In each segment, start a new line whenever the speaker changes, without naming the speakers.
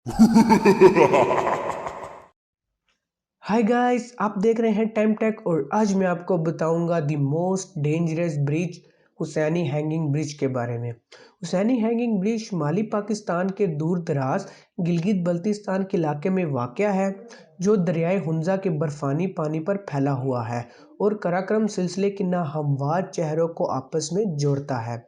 Hi guys, आप देख रहे हैं टाइम टेक और आज मैं आपको बताऊंगा the most dangerous bridge Hussaini hanging bridge के बारे में। हुसैनी हैंगिंग ब्रिज माली पाकिस्तान के दूर दराज गिलगित बल्तिस्तान के इलाके में वाक़या है, जो दरियाए हुंजा के बर्फानी पानी पर फैला हुआ है और कराक्रम सिलसिले के नाहमवार चेहरों को आपस में जोड़ता है।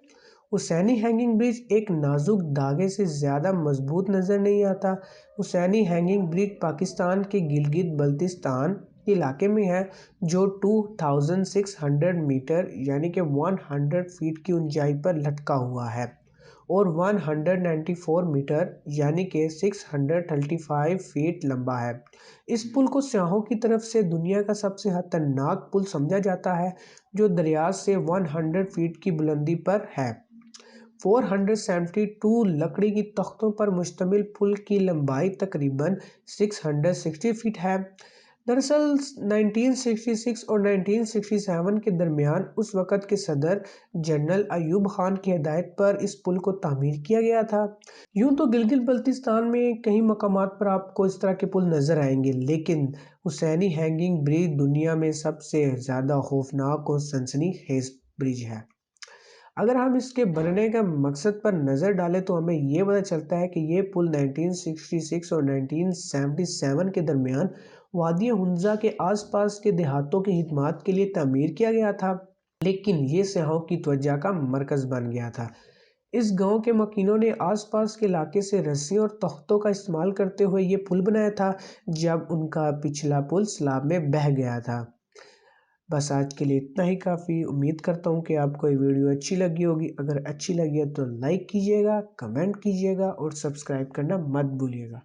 हुसैनी हैंगिंग ब्रिज एक नाजुक धागे से ज़्यादा मजबूत नज़र नहीं आता। हुसैनी हैंगिंग ब्रिज पाकिस्तान के गिलगित बल्तिस्तान के इलाके में है, जो 2600 मीटर यानी कि 100 फीट की ऊंचाई पर लटका हुआ है और 194 मीटर यानी कि 635 फीट लंबा है। इस पुल को सियाहों की तरफ से दुनिया का सबसे खतरनाक पुल समझा जाता है, जो दरिया से 100 फीट की बुलंदी पर है। 472 लकड़ी की तख्तों पर मुश्तमिल पुल की लंबाई तकरीबन 660 फीट है। दरअसल 1966 और 1967 के दरमियान उस वक़्त के सदर जनरल अयूब खान की हिदायत पर इस पुल को तामीर किया गया था। यूं तो गिलगित बल्तिस्तान में कई मकामात पर आपको इस तरह के पुल नज़र आएंगे, लेकिन हुसैनी हैंगिंग ब्रिज दुनिया में सबसे ज़्यादा खौफनाक और सनसनीखेज ब्रिज है। अगर हम इसके बनने का मकसद पर नज़र डालें तो हमें ये पता चलता है कि ये पुल 1966 और 1977 के दरमियान वादी हुंजा के आसपास के देहातों की खिदमत के लिए तामीर किया गया था, लेकिन ये सियाहों की तवज्जो का मरकज़ बन गया था। इस गांव के मकीनों ने आसपास के इलाके से रस्सी और तख्तों का इस्तेमाल करते हुए ये पुल बनाया था, जब उनका पिछला पुल सैलाब में बह गया था। बस आज के लिए इतना ही काफ़ी। उम्मीद करता हूँ कि आपको ये वीडियो अच्छी लगी होगी। अगर अच्छी लगी है तो लाइक कीजिएगा, कमेंट कीजिएगा और सब्सक्राइब करना मत भूलिएगा।